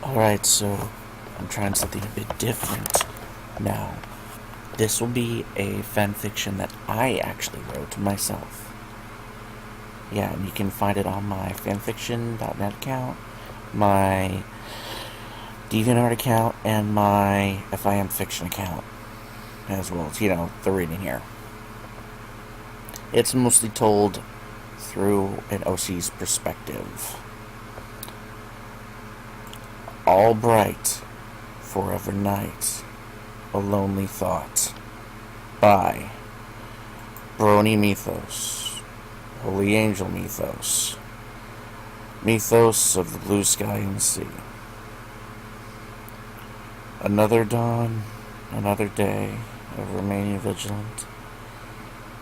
Alright, so I'm trying something a bit different now. This will be a fanfiction that I actually wrote myself. Yeah, and you can find it on my fanfiction.net account, my DeviantArt account, and my FIM Fiction account, as well as, the reading here. It's mostly told through an OC's perspective. Allbright, Forever Night, A Lonely Thought, by Brony Mythos, Holy Angel Mythos, Mythos of the Blue Sky and Sea. Another dawn, another day of remaining vigilant,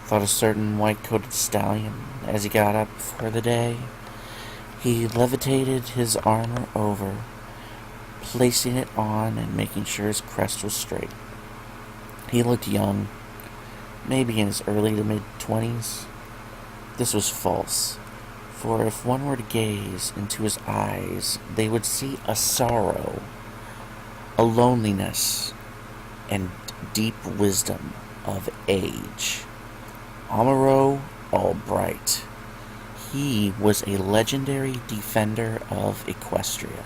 thought a certain white-coated stallion as he got up for the day. He levitated his armor over, placing it on and making sure his crest was straight. He looked young, maybe in his early to mid-20s. This was false, for if one were to gaze into his eyes, they would see a sorrow, a loneliness, and deep wisdom of age. Amuro Allbright. He was a legendary defender of Equestria,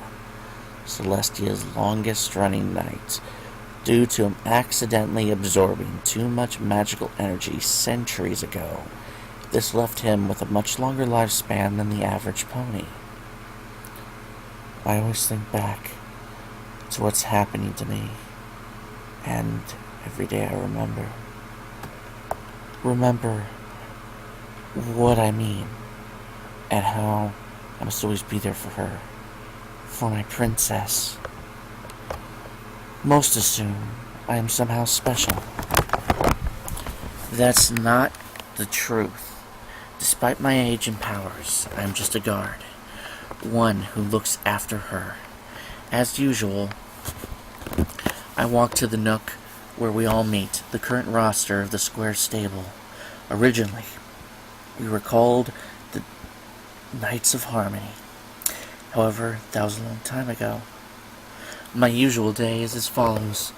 Celestia's longest-running knight, due to him accidentally absorbing too much magical energy centuries ago. This left him with a much longer lifespan than the average pony. I always think back to what's happening to me, and every day I remember what I mean, and how I must always be there for her, for my princess. Most assume I am somehow special. That's not the truth. Despite my age and powers, I am just a guard, one who looks after her. As usual, I walk to the nook where we all meet, the current roster of the Square Stable. Originally, we were called the Knights of Harmony. However, that was a long time ago. My usual day is as follows.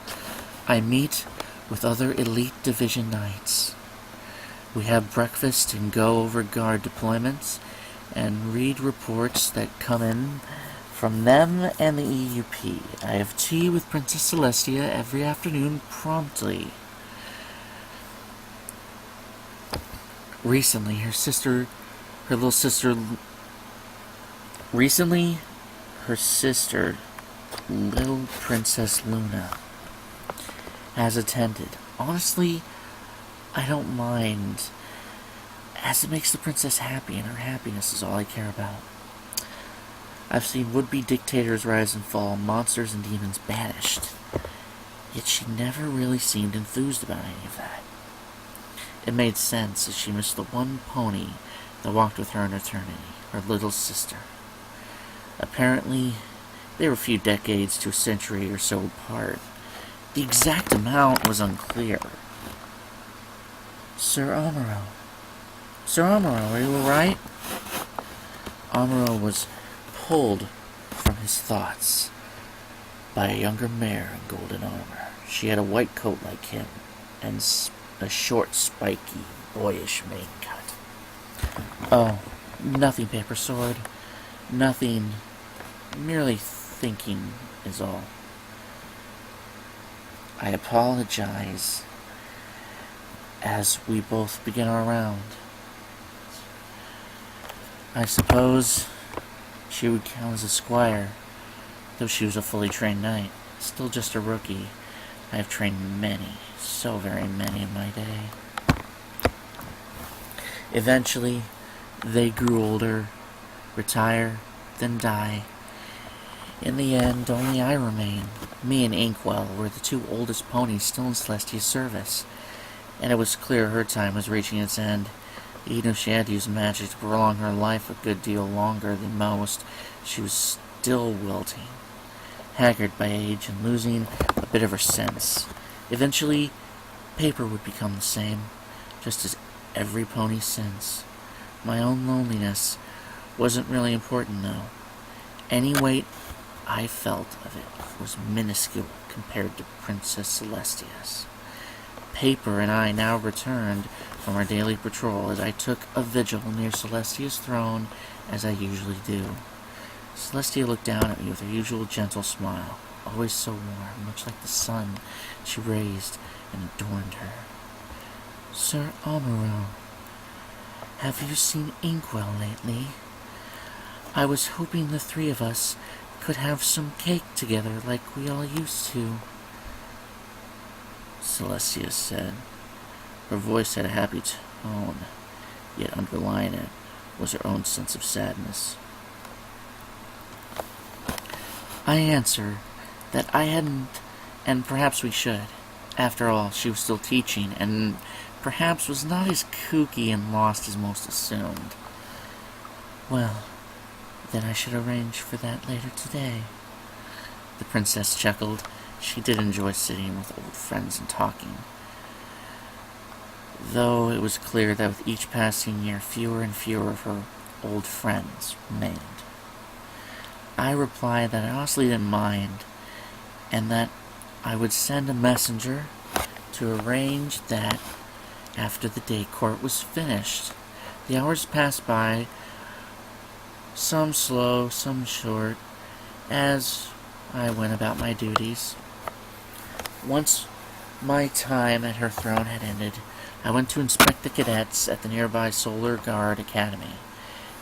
I meet with other elite division knights. We have breakfast and go over guard deployments and read reports that come in from them and the EUP. I have tea with Princess Celestia every afternoon promptly. Recently, her little sister, little Princess Luna, has attended. Honestly, I don't mind, as it makes the princess happy, and her happiness is all I care about. I've seen would-be dictators rise and fall, monsters and demons banished, yet she never really seemed enthused about any of that. It made sense, as she missed the one pony that walked with her in eternity, her little sister. Apparently, they were a few decades to a century or so apart. The exact amount was unclear. Sir Amuro, are you alright? Amuro was pulled from his thoughts by a younger mare in golden armor. She had a white coat like him, and a short, spiky, boyish mane cut. Oh, nothing, Paper Sword. Nothing. Merely thinking is all. I apologize as we both begin our round. I suppose she would count as a squire, though she was a fully trained knight. Still just a rookie. I have trained many, so very many in my day. Eventually, they grew older, retire, then die. In the end, only I remain. Me and Inkwell were the two oldest ponies still in Celestia's service, and it was clear her time was reaching its end. Even if she had to use magic to prolong her life a good deal longer than most, she was still wilting, haggard by age and losing a bit of her sense. Eventually, Paper would become the same, just as every pony since. My own loneliness wasn't really important, though. Any weight I felt of it was minuscule compared to Princess Celestia's. Paper and I now returned from our daily patrol as I took a vigil near Celestia's throne, as I usually do. Celestia looked down at me with her usual gentle smile, always so warm, much like the sun she raised and adorned her. "Sir Amuro, have you seen Inkwell lately? I was hoping the three of us could have some cake together like we all used to," Celestia said. Her voice had a happy tone, yet underlying it was her own sense of sadness. I answered that I hadn't, and perhaps we should. After all, she was still teaching, and perhaps was not as kooky and lost as most assumed. "Well, then I should arrange for that later today." The princess chuckled. She did enjoy sitting with old friends and talking, though it was clear that with each passing year fewer and fewer of her old friends remained. I replied that I honestly didn't mind, and that I would send a messenger to arrange that after the day court was finished. The hours passed by, some slow, some short, as I went about my duties. Once my time at her throne had ended, I went to inspect the cadets at the nearby Solar Guard Academy.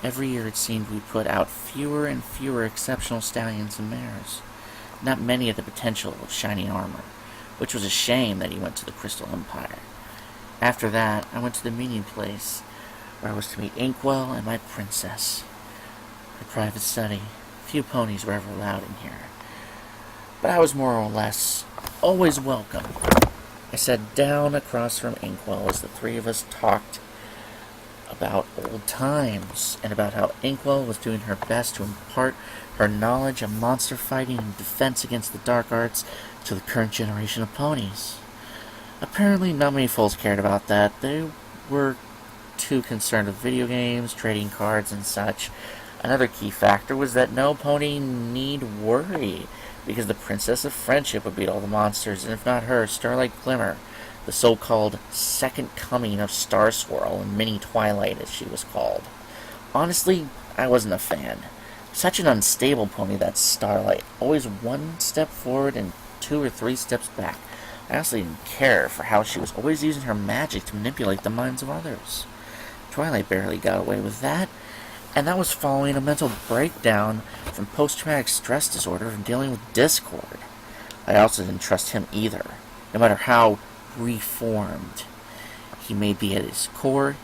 Every year it seemed we put out fewer and fewer exceptional stallions and mares. Not many of the potential of shiny armor, which was a shame that he went to the Crystal Empire. After that, I went to the meeting place, where I was to meet Inkwell and my princess. Her private study. Few ponies were ever allowed in here, but I was more or less always welcome. I sat down across from Inkwell as the three of us talked about old times, and about how Inkwell was doing her best to impart her knowledge of monster fighting and defense against the dark arts to the current generation of ponies. Apparently not many fools cared about that. They were too concerned with video games, trading cards, and such. Another key factor was that no pony need worry, because the Princess of Friendship would beat all the monsters, and if not her, Starlight Glimmer, the so-called second coming of Star Swirl and Mini Twilight, as she was called. Honestly, I wasn't a fan. Such an unstable pony, that Starlight. Always one step forward and 2 or 3 steps back. I honestly didn't care for how she was always using her magic to manipulate the minds of others. Twilight barely got away with that, and that was following a mental breakdown from post-traumatic stress disorder from dealing with Discord. I also didn't trust him either, no matter how reformed he may be at his core.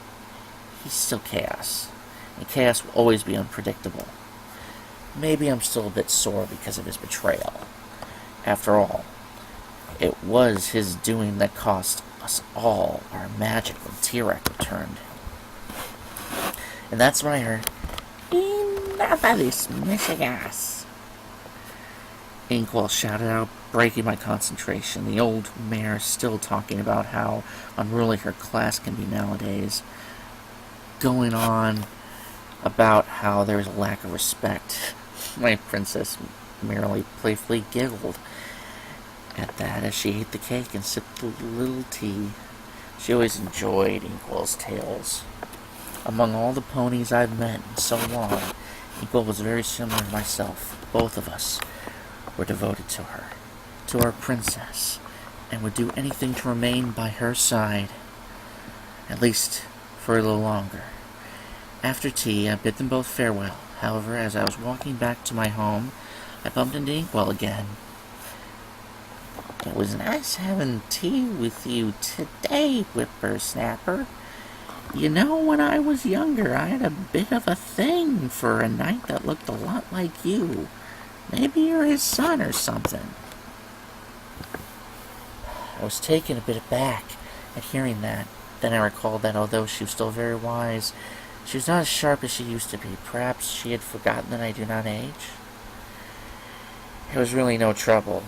He's still chaos, and chaos will always be unpredictable. Maybe I'm still a bit sore because of his betrayal. After all, it was his doing that cost us all our magic when T-Rex returned. And that's when I heard, "Enough of this missing ass!" Inkwell shouted out, breaking my concentration. The old mare still talking about how unruly her class can be nowadays, going on about how there's a lack of respect. My princess merely playfully giggled at that as she ate the cake and sipped a little tea. She always enjoyed Inkwell's tales. Among all the ponies I've met in so long, Inkwell was very similar to myself. Both of us were devoted to her, to our princess, and would do anything to remain by her side, at least for a little longer. After tea, I bid them both farewell. However, as I was walking back to my home, I bumped into Inkwell again. "It was nice having tea with you today, whippersnapper. You know, when I was younger, I had a bit of a thing for a knight that looked a lot like you. Maybe you're his son or something." I was taken a bit aback at hearing that. Then I recalled that although she was still very wise, she was not as sharp as she used to be. Perhaps she had forgotten that I do not age. It was really no trouble.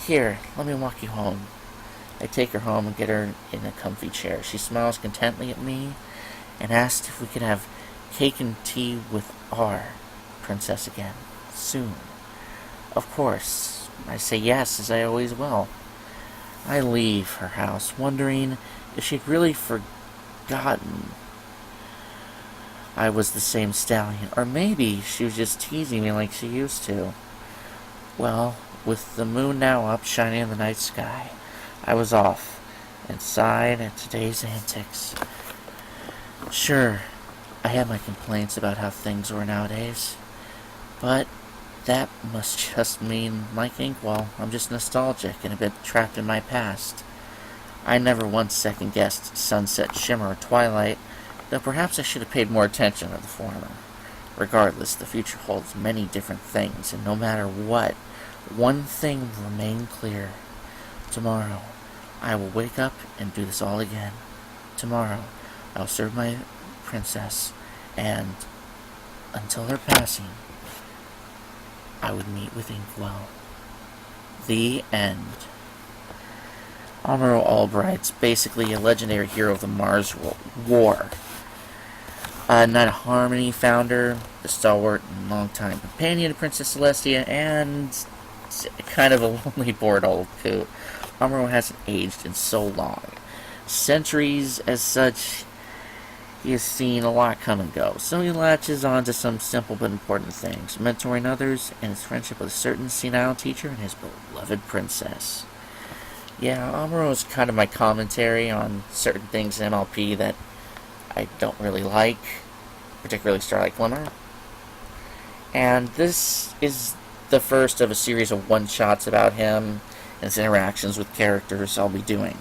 "Here, let me walk you home." I take her home and get her in a comfy chair. She smiles contentedly at me and asked if we could have cake and tea with our princess again, soon. Of course, I say yes, as I always will. I leave her house, wondering if she'd really forgotten I was the same stallion, or maybe she was just teasing me like she used to. Well, with the moon now up, shining in the night sky, I was off, and sighed at today's antics. Sure, I had my complaints about how things were nowadays, but that must just mean, like Inkwell, I'm just nostalgic and a bit trapped in my past. I never once second-guessed sunset, shimmer, or twilight, though perhaps I should have paid more attention to the former. Regardless, the future holds many different things, and no matter what, one thing will remain clear. Tomorrow, I will wake up and do this all again. Tomorrow, I will serve my princess, and until her passing, I would meet with Inkwell. The end. Amuro Allbright's basically a legendary hero of the Mars War. Knight of Harmony founder, the stalwart and longtime companion of Princess Celestia, and kind of a lonely, bored old coot. Amuro hasn't aged in so long. Centuries as such, he has seen a lot come and go, so he latches on to some simple but important things, mentoring others, and his friendship with a certain senile teacher and his beloved princess. Yeah, Amuro is kind of my commentary on certain things in MLP that I don't really like, particularly Starlight Glimmer. And this is the first of a series of one-shots about him and his interactions with characters I'll be doing.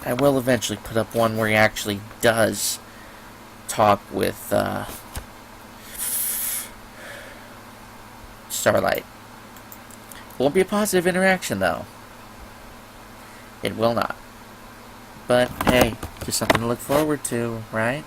I will eventually put up one where he actually does talk with Starlight. It won't be a positive interaction, though. It will not. But, hey, just something to look forward to, right?